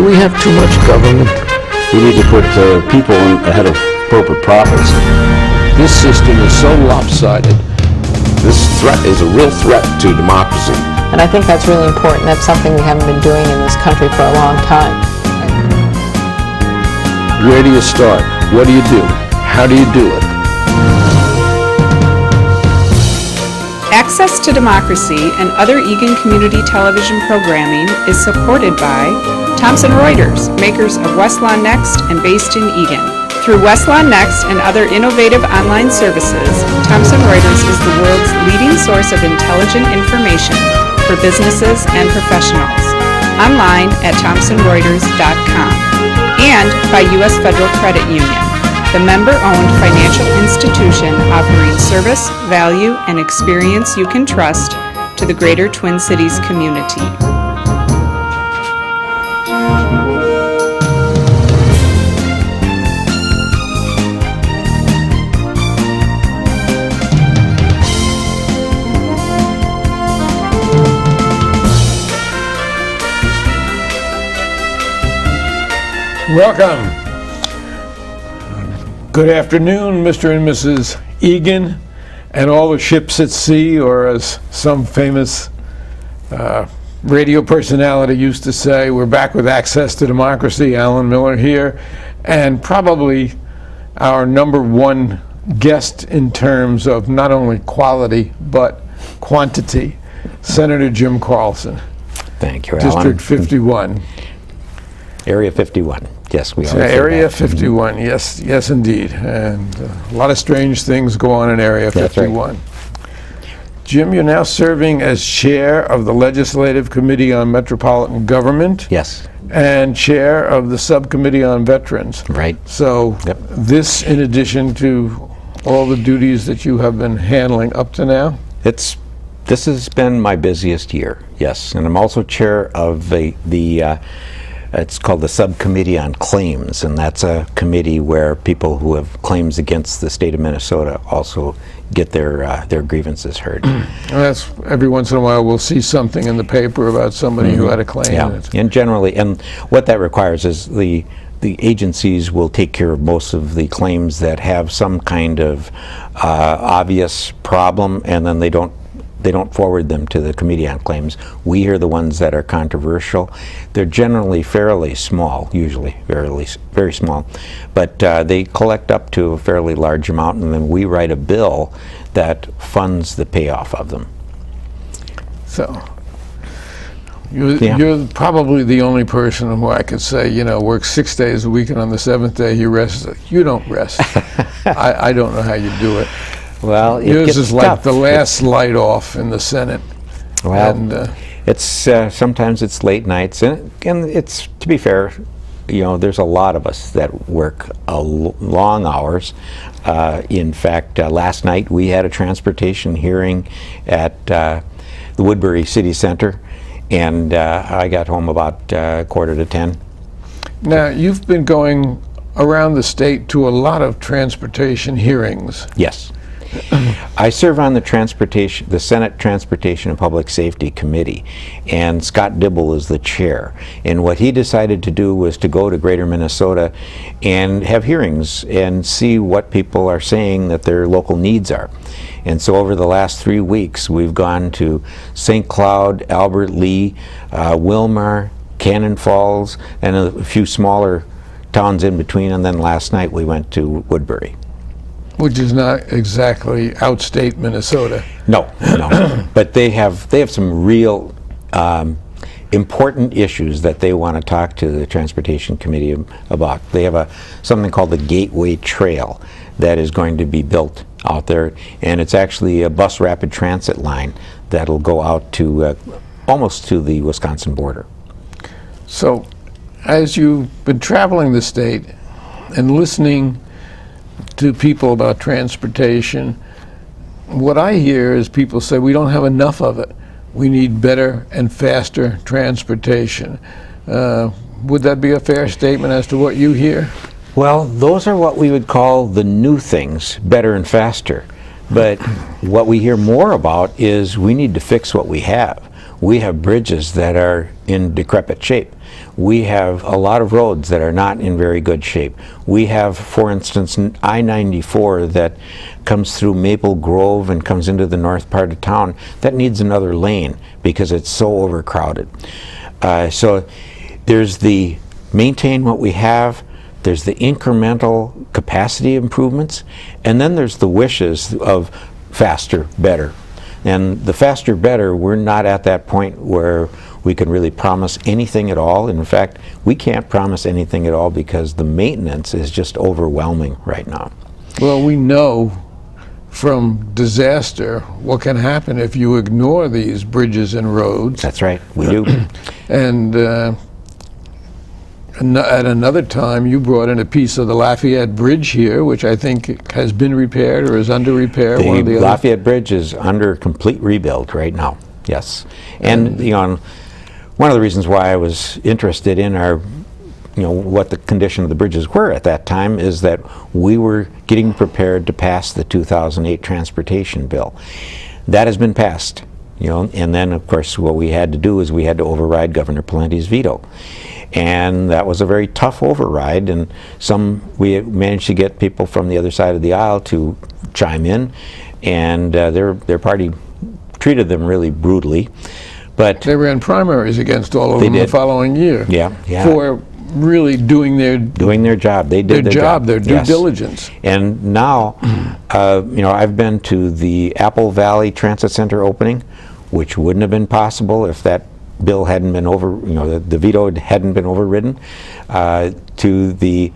Do we have too much government? We need to put people ahead of corporate profits. This system is so lopsided. This threat is a real threat to democracy. And I think that's really important. That's something we haven't been doing in this country for a long time. Where do you start? What do you do? How do you do it? Access to Democracy and other Eagan community television programming is supported by Thomson Reuters, makers of Westlaw Next and based in Eagan. Through Westlaw Next and other innovative online services, Thomson Reuters is the world's leading source of intelligent information for businesses and professionals. Online at thomsonreuters.com. And by U.S. Federal Credit Union, the member-owned financial institution offering service, value, and experience you can trust to the greater Twin Cities community. Welcome. Good afternoon, Mr. and Mrs. Eagan, and all the ships at sea, or as some famous radio personality used to say, we're back with Access to Democracy. Alan Miller here, and probably our number one guest in terms of not only quality but quantity, Senator Jim Carlson. Thank you, Alan. District 51. Area 51. Yes, we are. Area 51, yes indeed. And a lot of strange things go on in Area 51. Right. Jim, you're now serving as chair of the Legislative Committee on Metropolitan Government. Yes. And chair of the Subcommittee on Veterans. Right. So this, in addition to all the duties that you have been handling up to now? This has been my busiest year, yes. And I'm also chair of it's called the Subcommittee on Claims, and that's a committee where people who have claims against the state of Minnesota also get their grievances heard. That's every once in a while we'll see something in the paper about somebody who had a claim. Yeah, and generally, and what that requires is the agencies will take care of most of the claims that have some kind of obvious problem, and then they don't forward them to the Committee on Claims. We hear the ones that are controversial. They're generally fairly small, usually very small, but they collect up to a fairly large amount, and then we write a bill that funds the payoff of them. So you're probably the only person who I could say, works 6 days a week, and on the seventh day he rests. You don't rest. I don't know how you do it. Well, yours is like tough. The last light off in the Senate. Well, and, it's sometimes it's late nights, and it's, to be fair, there's a lot of us that work long hours. In fact, last night we had a transportation hearing at the Woodbury City Center, and I got home about 9:45. Now, you've been going around the state to a lot of transportation hearings. Yes. I serve on the Senate Transportation and Public Safety Committee, and Scott Dibble is the chair. And what he decided to do was to go to Greater Minnesota and have hearings and see what people are saying that their local needs are. And so over the last 3 weeks, we've gone to St. Cloud, Albert Lee, Wilmar, Cannon Falls, and a few smaller towns in between. And then last night we went to Woodbury. Which is not exactly outstate Minnesota. No. But they have some real important issues that they want to talk to the Transportation Committee about. They have something called the Gateway Trail that is going to be built out there, and it's actually a bus rapid transit line that'll go out to almost to the Wisconsin border. So, as you've been traveling the state and listening to people about transportation, what I hear is people say we don't have enough of it. We need better and faster transportation. Would that be a fair statement as to what you hear? Well, those are what we would call the new things, better and faster. But what we hear more about is we need to fix what we have. We have bridges that are in decrepit shape. We have a lot of roads that are not in very good shape. We have, for instance, I-94 that comes through Maple Grove and comes into the north part of town that needs another lane because it's so overcrowded. So there's the maintain what we have, there's the incremental capacity improvements, and then there's the wishes of faster, better. And the faster, better, we're not at that point where we can really promise anything at all. In fact, we can't promise anything at all because the maintenance is just overwhelming right now. Well, we know from disaster what can happen if you ignore these bridges and roads. That's right, we do. And at another time, you brought in a piece of the Lafayette Bridge here, which I think has been repaired or is under repair. The Lafayette Bridge is under complete rebuild right now, yes. And you know, one of the reasons why I was interested in what the condition of the bridges were at that time is that we were getting prepared to pass the 2008 transportation bill. That has been passed, and then of course what we had to do is we had to override Governor Palente's veto. And that was a very tough override, and we managed to get people from the other side of the aisle to chime in, and their party treated them really brutally. But they ran primaries against all of them the following year. Yeah. For really doing their job. They did their job, their due diligence. And now, I've been to the Apple Valley Transit Center opening, which wouldn't have been possible if that bill hadn't been the veto hadn't been overridden, to the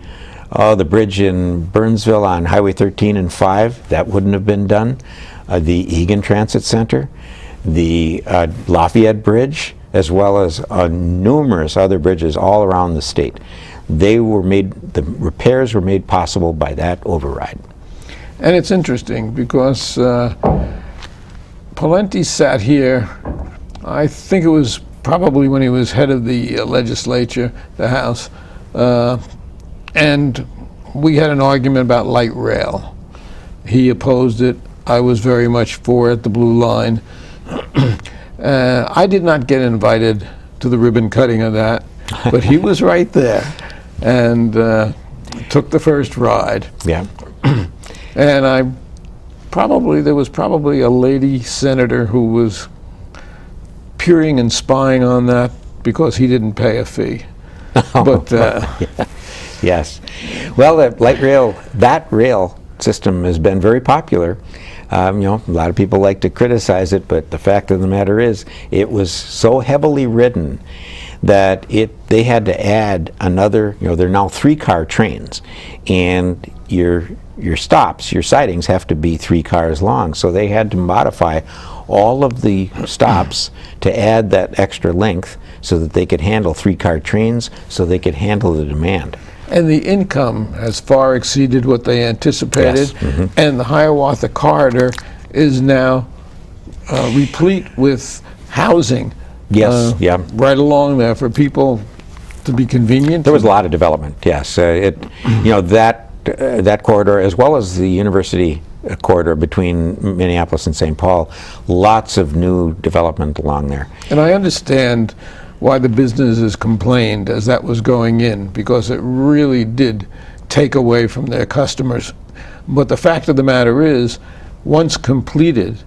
bridge in Burnsville on Highway 13 and 5, that wouldn't have been done, the Eagan Transit Center, the Lafayette Bridge, as well as numerous other bridges all around the state. The repairs were made possible by that override. And it's interesting because Palenti sat here, I think it was probably when he was head of the legislature, the House, and we had an argument about light rail. He opposed it. I was very much for it, the blue line. I did not get invited to the ribbon cutting of that, but he was right there and took the first ride. Yeah. And there was probably a lady senator who was peering and spying on that because he didn't pay a fee. But yes. Well, that rail system has been very popular. A lot of people like to criticize it, but the fact of the matter is it was so heavily ridden that they had to add another, there are now 3-car trains, and your stops, your sidings have to be 3 cars long, so they had to modify all of the stops to add that extra length so that they could handle 3-car trains, so they could handle the demand. And the income has far exceeded what they anticipated. Yes. And the Hiawatha Corridor is now replete with housing. Yes, right along there for people to be convenient. There was a lot of development, yes. That corridor, as well as the university corridor between Minneapolis and St. Paul, lots of new development along there. And I understand why the businesses complained as that was going in, because it really did take away from their customers. But the fact of the matter is, once completed,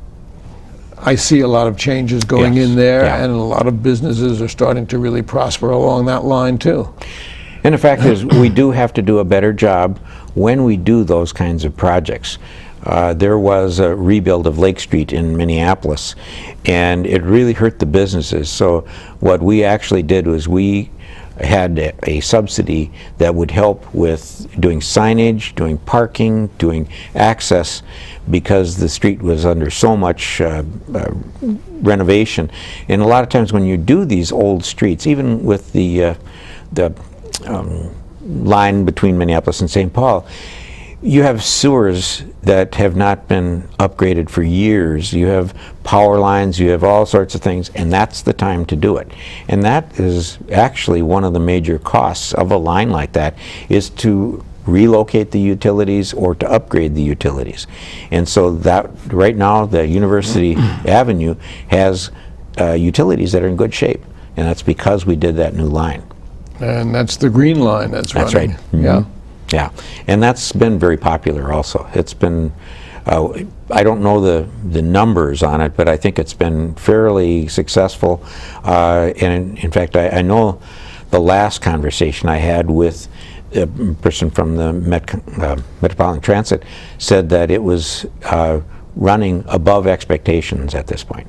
I see a lot of changes going in there, and a lot of businesses are starting to really prosper along that line too. And the fact is, we do have to do a better job when we do those kinds of projects. There was a rebuild of Lake Street in Minneapolis, and it really hurt the businesses. So what we actually did was we had a subsidy that would help with doing signage, doing parking, doing access, because the street was under so much renovation. And a lot of times when you do these old streets, even with the line between Minneapolis and St. Paul, you have sewers that have not been upgraded for years. You have power lines, you have all sorts of things, and that's the time to do it. And that is actually one of the major costs of a line like that, is to relocate the utilities or to upgrade the utilities. And so that right now the University Avenue has utilities that are in good shape, and that's because we did that new line. And that's the green line that's running. That's right. Mhm. Yeah. Yeah, and that's been very popular also. It's been, I don't know the numbers on it, but I think it's been fairly successful. And in fact, I know the last conversation I had with a person from the Metropolitan Transit said that it was running above expectations at this point.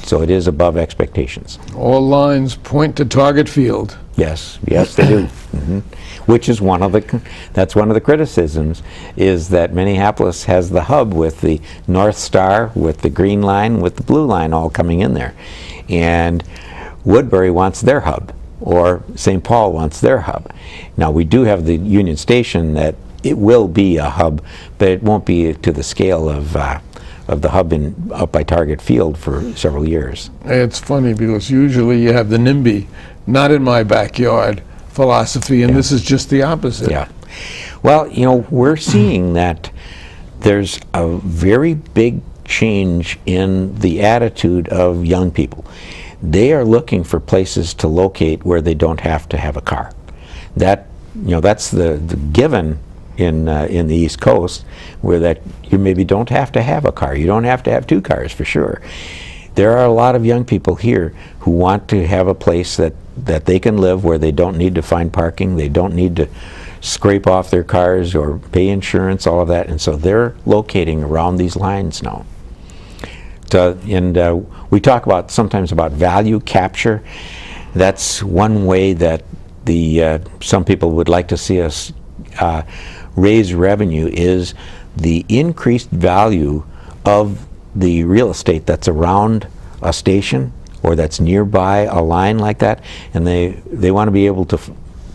So it is above expectations. All lines point to Target Field. Yes, yes, they do. Which is that's one of the criticisms, is that Minneapolis has the hub with the North Star, with the green line, with the blue line all coming in there. And Woodbury wants their hub, or St. Paul wants their hub. Now, we do have the Union Station that it will be a hub, but it won't be to the scale of the hub up by Target Field for several years. It's funny because usually you have the NIMBY, not in my backyard philosophy, and this is just the opposite. Yeah. Well, we're seeing that there's a very big change in the attitude of young people. They are looking for places to locate where they don't have to have a car. That's the given in the East Coast, where that you maybe don't have to have a car. You don't have to have two cars for sure. There are a lot of young people here who want to have a place that they can live, where they don't need to find parking, they don't need to scrape off their cars or pay insurance, all of that, and so they're locating around these lines now. We talk sometimes about value capture. That's one way that some people would like to see us raise revenue, is the increased value of the real estate that's around a station or that's nearby a line like that, and they want to be able to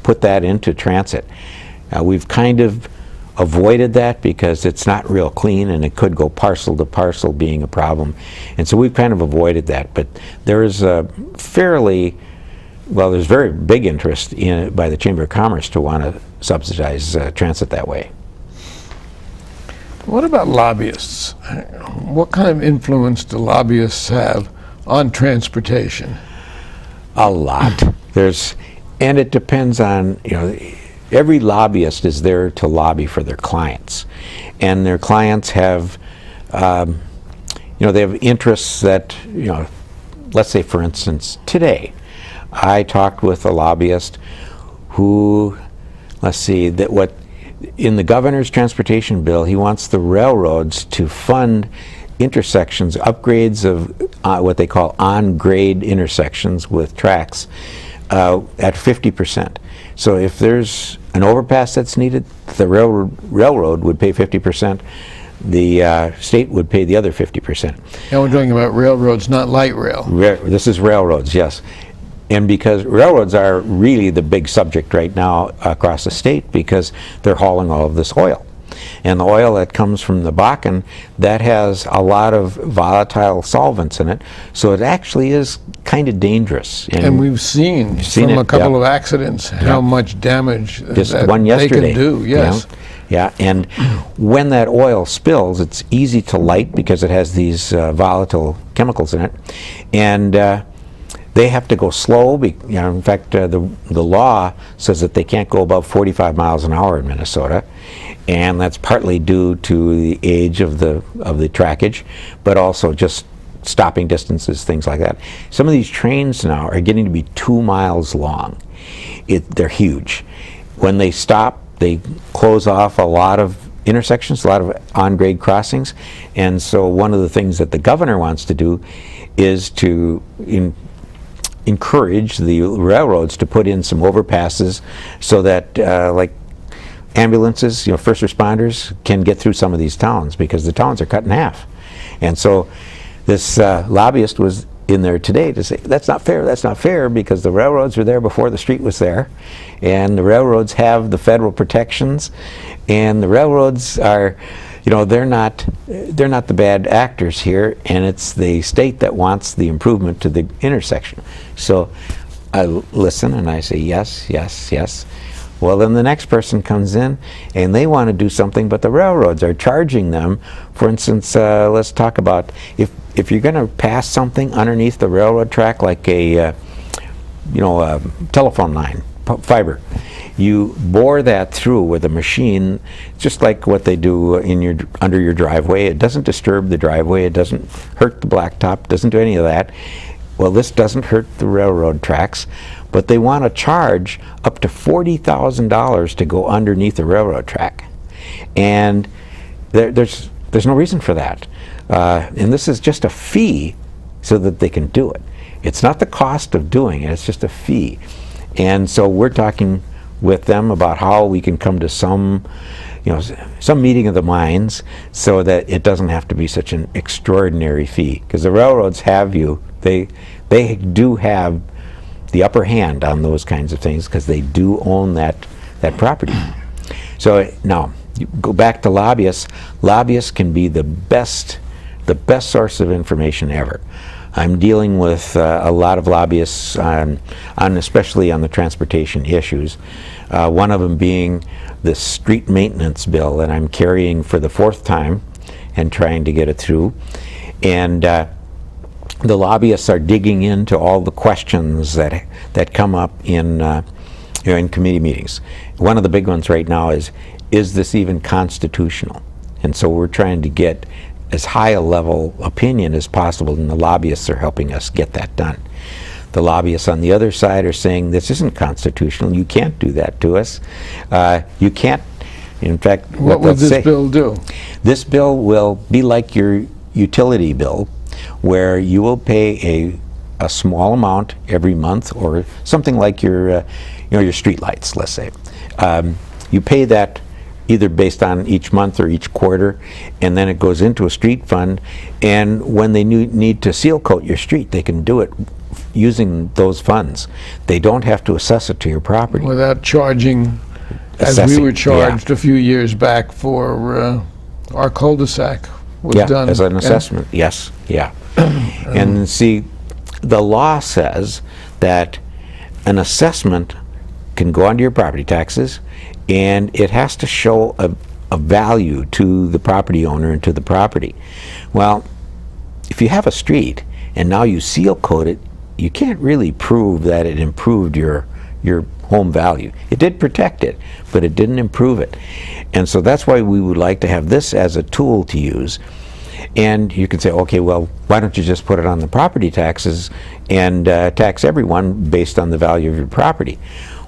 put that into transit. We've kind of avoided that because it's not real clean and it could go parcel to parcel, being a problem, and so we've kind of avoided that. But there's there's very big interest by the Chamber of Commerce to want to subsidize transit that way. What about lobbyists? What kind of influence do lobbyists have on transportation? A lot. And it depends on, every lobbyist is there to lobby for their clients, and their clients have, they have interests that, let's say, for instance, today, I talked with a lobbyist who, in the governor's transportation bill, he wants the railroads to fund intersections, upgrades of what they call on-grade intersections with tracks at 50%. So if there's an overpass that's needed, the railroad would pay 50%. The state would pay the other 50%. And we're talking about railroads, not light rail. This is railroads, yes. And because railroads are really the big subject right now across the state, because they're hauling all of this oil. And the oil that comes from the Bakken, that has a lot of volatile solvents in it, so it actually is kind of dangerous. And we've seen from a couple of accidents how much damage just one yesterday they can do. Yes. Yeah, and when that oil spills, it's easy to light because it has these volatile chemicals in it, and they have to go slow. In fact, the law says that they can't go above 45 miles an hour in Minnesota, and that's partly due to the age of the trackage, but also just stopping distances, things like that. Some of these trains now are getting to be 2 miles long. They're huge. When they stop, they close off a lot of intersections, a lot of on-grade crossings, and so one of the things that the governor wants to do is to encourage the railroads to put in some overpasses so that like ambulances, first responders can get through some of these towns, because the towns are cut in half. And so this lobbyist was in there today to say, that's not fair, because the railroads were there before the street was there, and the railroads have the federal protections, and the railroads are, they're not the bad actors here, and it's the state that wants the improvement to the intersection. So I listen and I say, yes, yes, yes. Well, then the next person comes in and they want to do something, but the railroads are charging them. For instance, let's talk about if you're going to pass something underneath the railroad track, like a telephone line, fiber. You bore that through with a machine, just like what they do under your driveway. It doesn't disturb the driveway. It doesn't hurt the blacktop. Doesn't do any of that. Well, this doesn't hurt the railroad tracks, but they want to charge up to $40,000 to go underneath the railroad track, and there's no reason for that. And this is just a fee so that they can do it. It's not the cost of doing it. It's just a fee. And so we're talking with them about how we can come to some meeting of the minds so that it doesn't have to be such an extraordinary fee. Because the railroads have they do have the upper hand on those kinds of things because they do own that property. So now, you go back to lobbyists. Lobbyists can be the best source of information ever. I'm dealing with a lot of lobbyists especially on the transportation issues. One of them being the street maintenance bill that I'm carrying for the 4th time and trying to get it through. And the lobbyists are digging into all the questions that come up in committee meetings. One of the big ones right now is this even constitutional? And so we're trying to get as high a level opinion as possible, and the lobbyists are helping us get that done. The lobbyists on the other side are saying this isn't constitutional. You can't do that to us. You can't. In fact, what would this bill do? This bill will be like your utility bill, where you will pay a small amount every month, or something like your street lights, let's say. You pay that either based on each month or each quarter, and then it goes into a street fund, and when they need to seal coat your street, they can do it using those funds. They don't have to assess it to your property. Without charging, as we were charged a few years back for our cul-de-sac was done. As an assessment, yes, yeah. And see, the law says that an assessment can go onto your property taxes, and it has to show a value to the property owner and to the property. Well, if you have a street and now you seal coat it, you can't really prove that it improved your home value. It did protect it, but it didn't improve it. And so that's why we would like to have this as a tool to use. And you can say, okay, well, why don't you just put it on the property taxes and tax everyone based on the value of your property?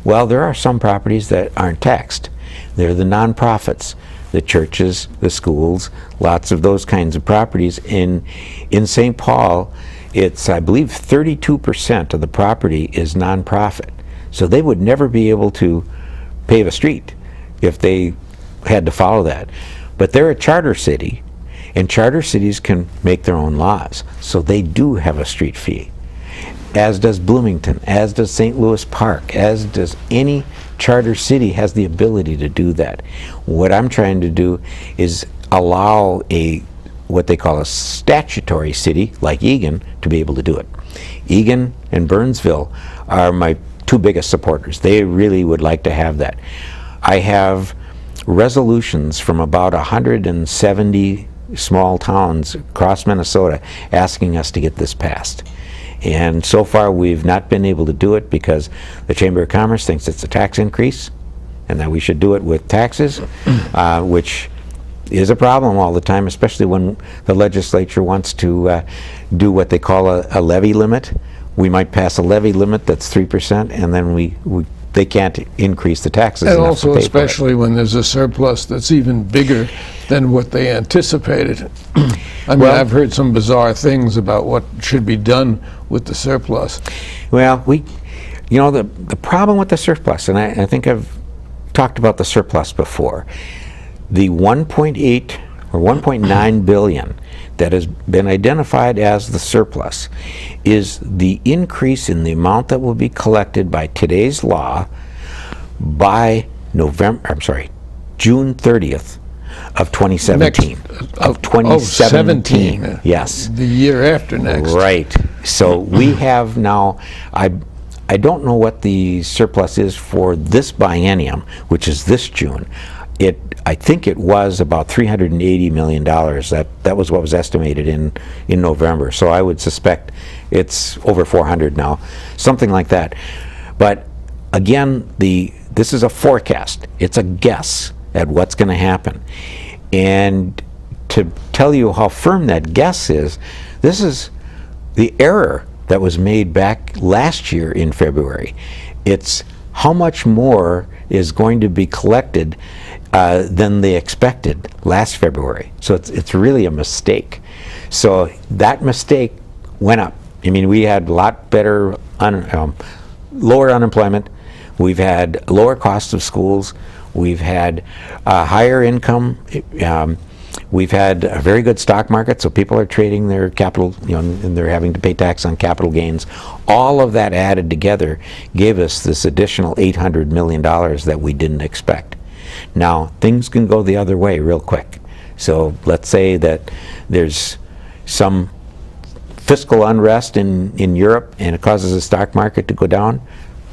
Well, there are some properties that aren't taxed. They're the nonprofits, the churches, the schools, lots of those kinds of properties. In St. Paul, it's, I believe, 32% of the property is nonprofit. So they would never be able to pave a street if they had to follow that. But they're a charter city, and charter cities can make their own laws. So they do have a street fee, as does Bloomington, as does St. Louis Park, as does any charter city has the ability to do that. What I'm trying to do is allow what they call a statutory city, like Eagan, to be able to do it. Eagan and Burnsville are my 2 biggest supporters. They really would like to have that. I have resolutions from about 170 small towns across Minnesota asking us to get this passed. And so far we've not been able to do it because the Chamber of Commerce thinks it's a tax increase and that we should do it with taxes, which is a problem all the time, especially when the legislature wants to do what they call a levy limit. We might pass a levy limit that's 3%, and then they can't increase the taxes. And also, especially when there's a surplus that's even bigger than what they anticipated. I mean, I've heard some bizarre things about what should be done with the surplus. Well, the problem with the surplus, and I think I've talked about the surplus before, the 1.8 or 1.9 billion that has been identified as the surplus is the increase in the amount that will be collected by today's law by June 30th of 2017. Of 2017. Yes. The year after next. Right. So we have now, I don't know what the surplus is for this biennium, which is this June. I think it was about $380 million. That was what was estimated in November. So I would suspect it's over 400 now, something like that. But again, this is a forecast. It's a guess at what's going to happen. And to tell you how firm that guess is, this is the error that was made back last year in February. It's how much more is going to be collected than they expected last February. So it's really a mistake. So that mistake went up. I mean, we had a lot better, lower unemployment. We've had lower costs of schools. We've had higher income. We've had a very good stock market, so people are trading their capital, and they're having to pay tax on capital gains. All of that added together gave us this additional $800 million that we didn't expect. Now, things can go the other way real quick. So let's say that there's some fiscal unrest in Europe and it causes the stock market to go down.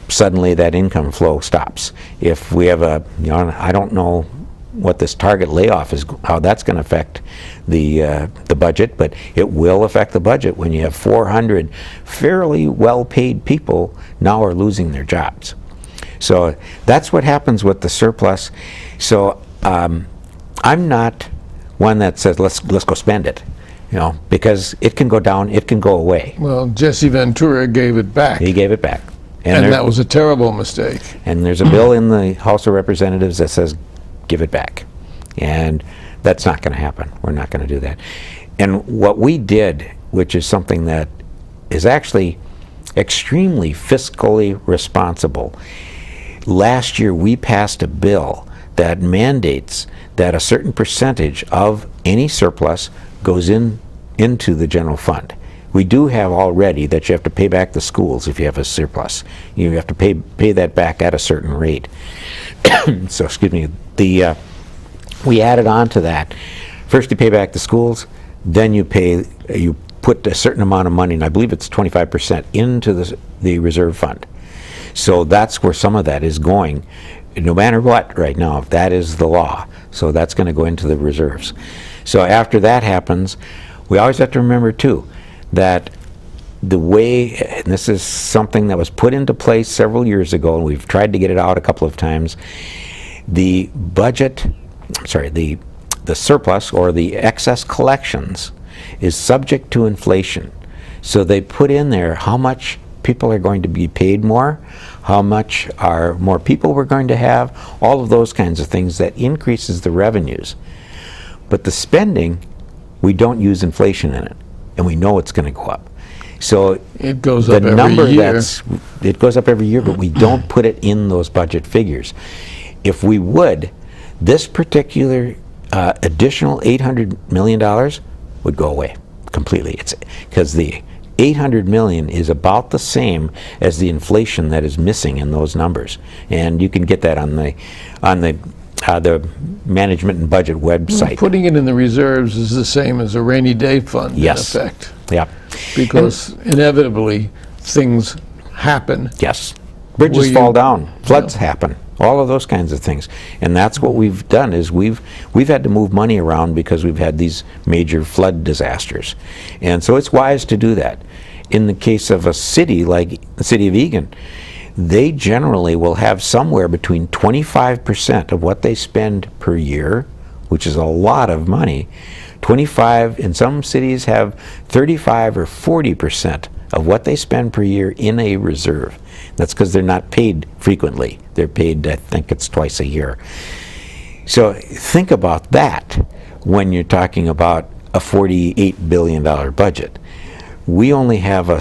Suddenly that income flow stops. If we have I don't know what this target layoff is, how that's going to affect the budget, but it will affect the budget when you have 400 fairly well-paid people now are losing their jobs. So that's what happens with the surplus. So I'm not one that says let's go spend it, because it can go down, it can go away. Well, Jesse Ventura gave it back. He gave it back. And that was a terrible mistake. And there's a bill in the House of Representatives that says give it back. And that's not going to happen. We're not going to do that. And what we did, which is something that is actually extremely fiscally responsible, last year we passed a bill that mandates that a certain percentage of any surplus goes into the general fund. We do have already that you have to pay back the schools if you have a surplus. You have to pay that back at a certain rate. So, excuse me, we added on to that. First you pay back the schools, then you put a certain amount of money, and I believe it's 25%, into the reserve fund. So that's where some of that is going, no matter what right now. That is the law. So that's going to go into the reserves. So after that happens, we always have to remember too that the way, and this is something that was put into place several years ago, and we've tried to get it out a couple of times, the surplus or the excess collections is subject to inflation. So they put in there how much people are going to be paid more, how much are more people we're going to have, all of those kinds of things that increases the revenues. But the spending, we don't use inflation in it, and we know it's going to go up. So it goes up every year. It goes up every year, but we don't put it in those budget figures. If we would, this particular additional $800 million would go away completely. It's because the $800 million is about the same as the inflation that is missing in those numbers, and you can get that on the management and budget website. Putting it in the reserves is the same as a rainy day fund, Yes. in effect. Yeah. Because inevitably things happen. Yes. Bridges fall down, floods happen, all of those kinds of things. And that's what we've done, is we've had to move money around because we've had these major flood disasters. And so it's wise to do that. In the case of a city like the city of Eagan, they generally will have somewhere between 25% of what they spend per year, which is a lot of money. 25, in some cities have 35 or 40% of what they spend per year in a reserve. That's because they're not paid frequently. They're paid, I think it's twice a year. So think about that when you're talking about a $48 billion budget. We only have a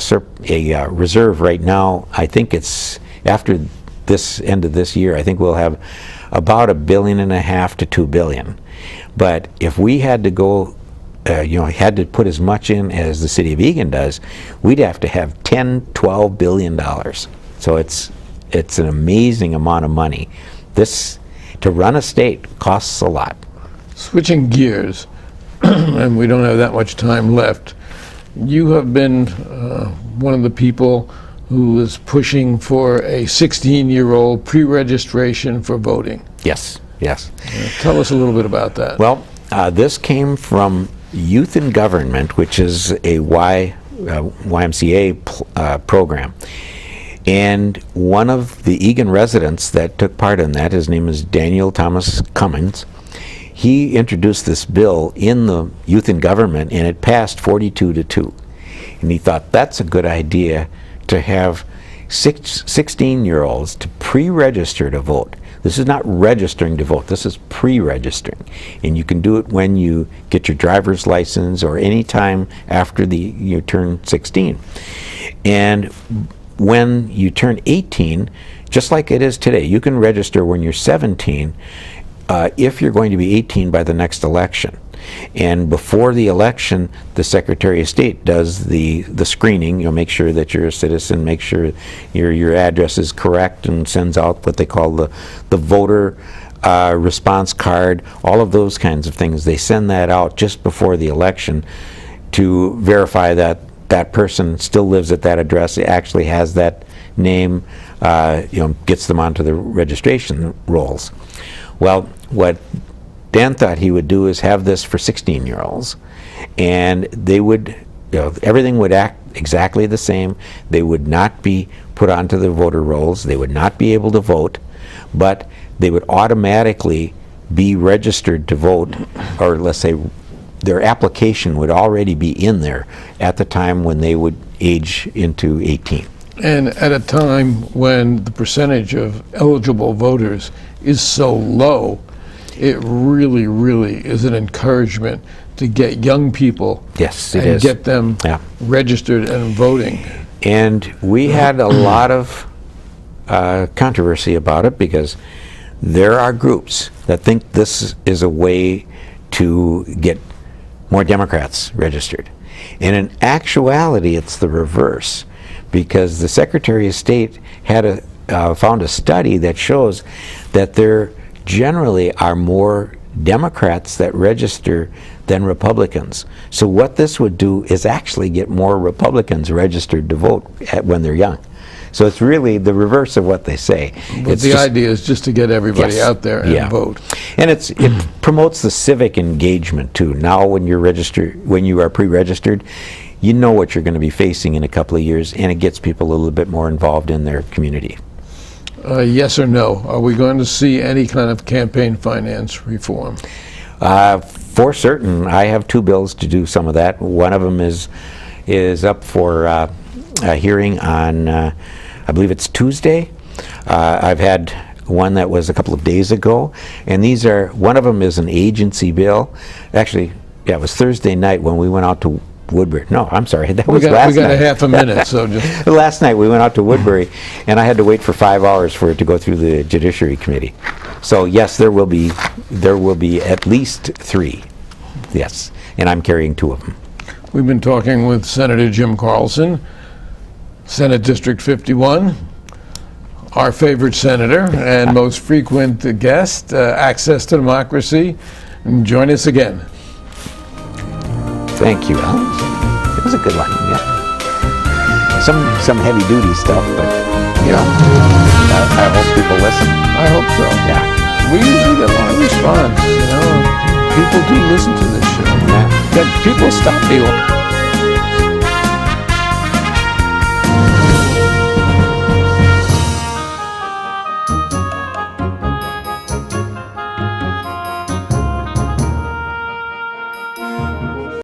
reserve right now. I think it's after this end of this year, I think we'll have about $1.5 billion to $2 billion. But if we had to go, had to put as much in as the city of Eagan does, we'd have to have $10-12 billion. So it's an amazing amount of money. This, to run a state, costs a lot. Switching gears, and we don't have that much time left, you have been one of the people who is pushing for a 16-year-old pre-registration for voting. Yes, yes. Tell us a little bit about that. Well, this came from Youth in Government, which is a YMCA program. And one of the Eagan residents that took part in that, his name is Daniel Thomas Cummins, he introduced this bill in the Youth in Government, and it passed 42-2. And he thought that's a good idea to have 16-year-olds to pre-register to vote. This is not registering to vote, this is pre-registering. And you can do it when you get your driver's license or any time after you turn 16. And when you turn 18, just like it is today, you can register when you're 17 if you're going to be 18 by the next election. And before the election, the Secretary of State does the screening. You'll make sure that you're a citizen, make sure your address is correct, and sends out what they call the voter response card, all of those kinds of things. They send that out just before the election to verify that that person still lives at that address, actually has that name, gets them onto the registration rolls. Well, what Dan thought he would do is have this for 16-year-olds, and they would, everything would act exactly the same. They would not be put onto the voter rolls. They would not be able to vote, but they would automatically be registered to vote, or let's say their application would already be in there at the time when they would age into 18. And at a time when the percentage of eligible voters is so low, it really, really is an encouragement to get young people Yes, it and is. get them registered and voting. And we had a lot of controversy about it, because there are groups that think this is a way to get more Democrats registered. And in actuality, it's the reverse, because the Secretary of State had found a study that shows that there generally are more Democrats that register than Republicans. So what this would do is actually get more Republicans registered to vote when they're young. So it's really the reverse of what they say. But the idea is just to get everybody Yes. out there and vote. And it promotes the civic engagement too. Now when you are pre-registered, you know what you're going to be facing in a couple of years, and it gets people a little bit more involved in their community. Yes or no? Are we going to see any kind of campaign finance reform? For certain, I have two bills to do some of that. One of them is up for a hearing on, I believe it's Tuesday. I've had one that was a couple of days ago, and one of them is an agency bill. Actually, it was Thursday night when we went out to Woodbury. No, I'm sorry, that was last night. We got a half a minute, so just... Last night we went out to Woodbury, and I had to wait for 5 hours for it to go through the Judiciary Committee. So yes, there will be at least 3. Yes, and I'm carrying 2 of them. We've been talking with Senator Jim Carlson, Senate District 51, our favorite senator and most frequent guest, Access to Democracy. And join us again. Thank you. It was a good one. Yeah. Some heavy duty stuff, but I hope people listen. I hope so. Yeah. We usually get a lot of response. People do listen to this show. Yeah. People stop me.